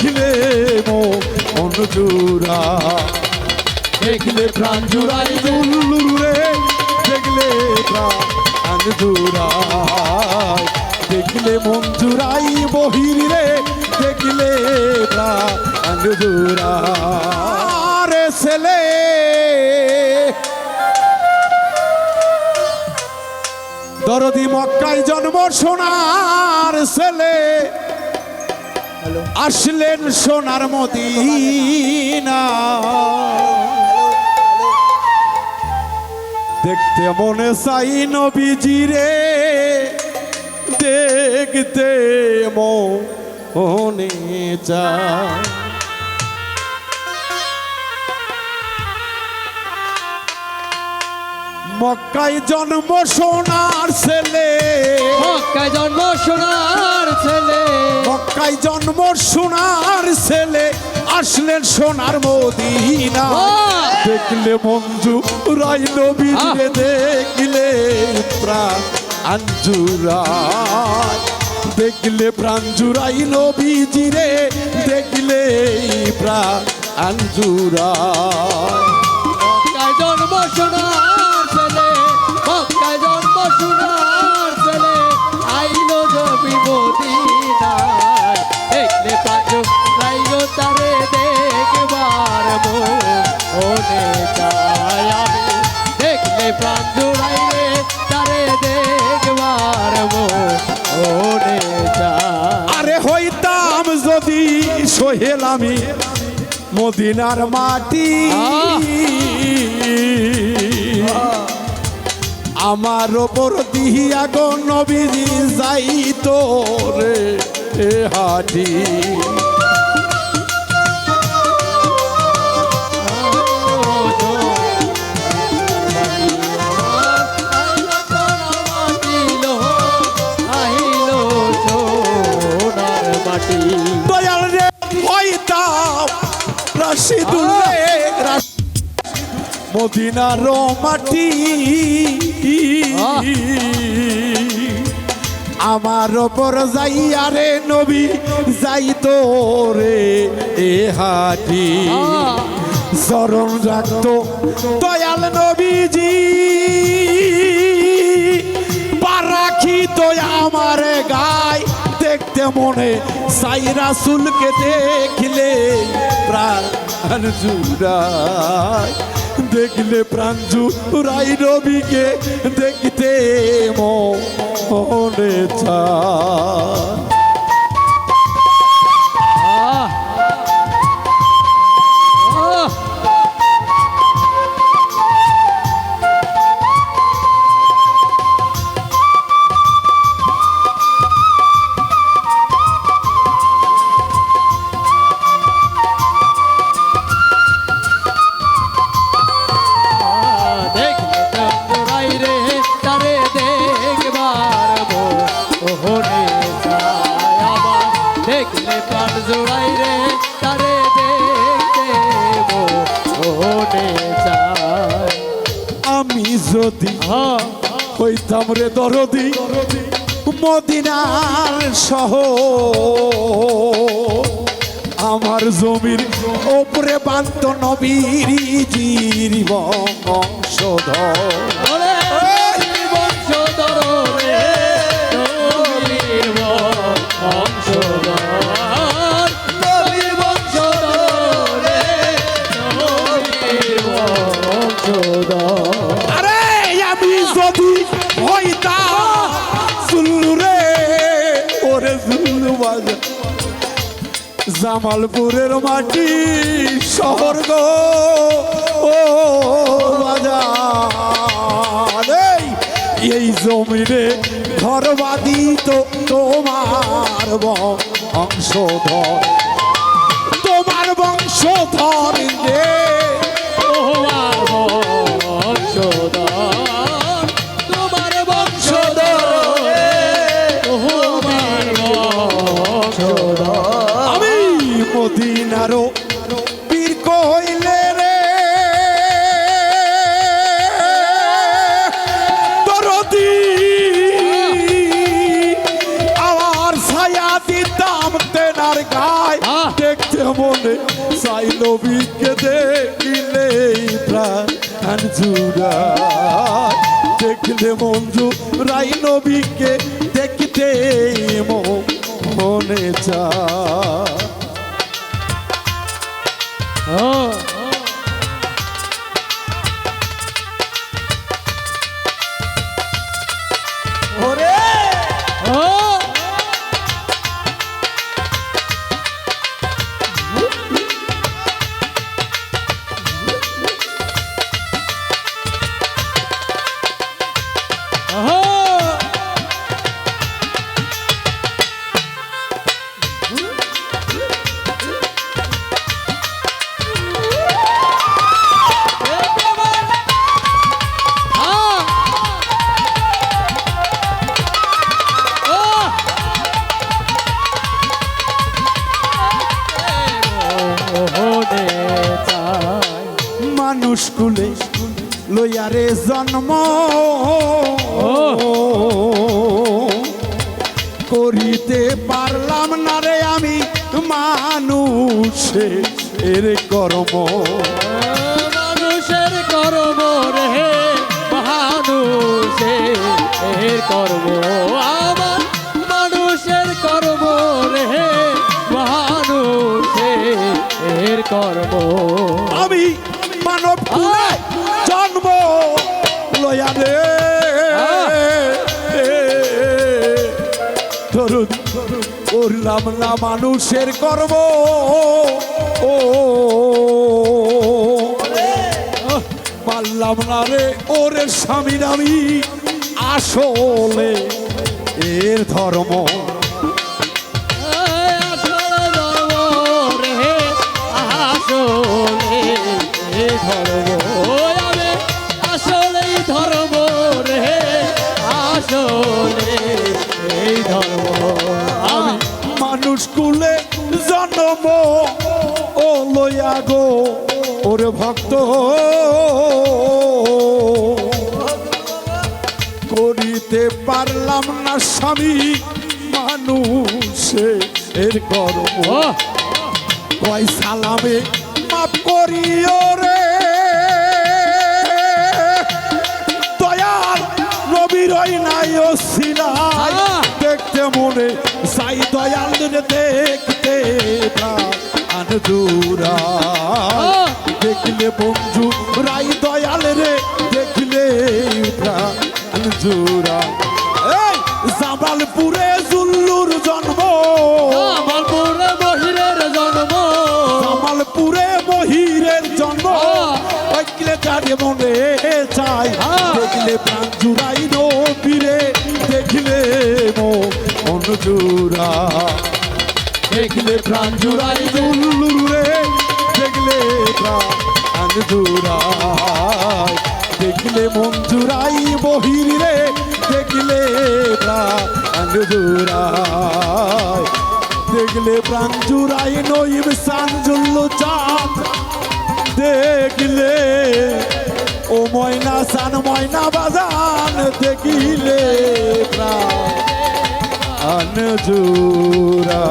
দেখলে মন জুড়া, দেখলে প্রাণ জুড়াই দুল্লুর রে, দেখলে প্রাণ জুড়াই, দেখলে মন জুড়াই বহির রে, দেখলে প্রাণ জুড়াই। রে ছেলে দরদি মক্কায় জন্ম সোনার ছেলে, আসলেন সোনার মদিনা, দেখতে মনে চাই নবীজি রে, দেখতে মনে চাই। মক্কায় জন্ম সোনার ছেলে, মক্কায় জন্ম সোনার ছেলে, মক্কায় জন্ম সোনার ছেলে, আসলেন সোনার মদিনা, দেখলে মঞ্জু রাই নবীরে, দেখলে প্রাণ জুড়াই, দেখলে প্রাণ জুড়াই নবীজিরে, দেখলে প্রাণ জুড়াই। মক্কায় জন্ম সোনার ছেলে, মক্কায় জন্ম সোনার ছেলে, আইলো নবী মদিনায়, দেখলে প্রাণ জুড়াইলো তারে, দেখবার মনে চায় আমি, দেখলে প্রাণ জুড়াইলে তারে, দেখবার মনে চায়। আরে হইতাম যদি সোহেল আমি মদিনার মাটি, আমার ওপর দিহিয়া গো নবীজি যাইতো রে হাটি, দয়াল রে হইতাম রাশিদুল রে, মদিনার মাটি, আমার ওপর যাইয়া রে নবী যাইতো রে এ হাটি, চরণ রাখতো দয়াল নবীজি, পা রাখিত আমার গায়, দেখতে মনে চাই রাসূলকে, দেখলে প্রাণ জুড়াই, দেখলে প্রাণ জুড়াই নবীকে, দেখতে মনে চায়। দেখলে প্রাণ জোড়াই রে, তারে দেখতে মনে চায়। আমি যদি হইতাম রে দরদি মদিনার শহর, আমার জমির ওপরে বান্ত নবীর জির বংশধর, আরে আমি যদি হইতাম সুল্লু রে, ওরে সুল্লু বাজার জামালপুরের মাটি শহর গো ও বাজার, এই জমিনে ঘর বাদিত তোমার বংশধর, তোমার বংশধর রে, তোমার বংশধর, তোমার বংশধর, তোমার বংশধর। আমি মদিনারও পীর কইলে রে, দরদি আমার ছায়া দিতাম তেনার গায় আহ। দেখতে মনে চাই নবীকে দেখিলে প্রাণ জুড়ায় দেখলে মঞ্জু রাই নবীকে দেখতে মনে চায় ওরে মানুষ কুলে লইয়ারে জন্ম করিতে পারলাম না রে আমি মানুষে এর কর্ম মানুষের কর্ম রে মানুষের কর্ম আমার মানুষের কর্ম রে মানুষের কর্ম আমি মানব কুলে জন্ম লইয়ারে ধরুন করলাম না মানুষের কর্ম ও পারলাম না রে ওরে স্বামীর আমি আসলে এর ধর্ম আসলে ধর্ম রে আসলে ধর্ম আমি আসলেই ধর্ম রে আসলে ধর্ম আমি মানুষ কুলে জন্ম ও লইয়া গো ওরে ভক্ত করিতে পারলাম না স্বামী মানুষে এর কর্ম কয় সালামে মাপ করিও রে দয়াল নবীর নাই অসিলাই দেখতে মনে সাই দয়াল রে দেখতে প্রাণ জুড়া দেখলে বন্ধু রাই দয়াল রে দেখলে প্রাণ জুড়া এই জামালপুরে জুল্লুর জন্ম জামালপুরে মহিরের জন্ম জামালপুরে মহিরের জন্ম দেখলে যারে মনে চাই দেখলে প্রাণ জুড়াই নবীরে দেখলে মন জুড়া দেখলে প্রাণ জুড়াই দুল্লুরে দেখলে প্রাণ জুড়াই দেখলে মন জুড়াই বহিরে দেখলে প্রাণ জুড়াই দেখলে প্রাণ জুড়াই নইব সানজুল্লু চাঁদ দেখলে ও ময়না সান ময়না বাজান দেখিলে প্রাণ জুড়া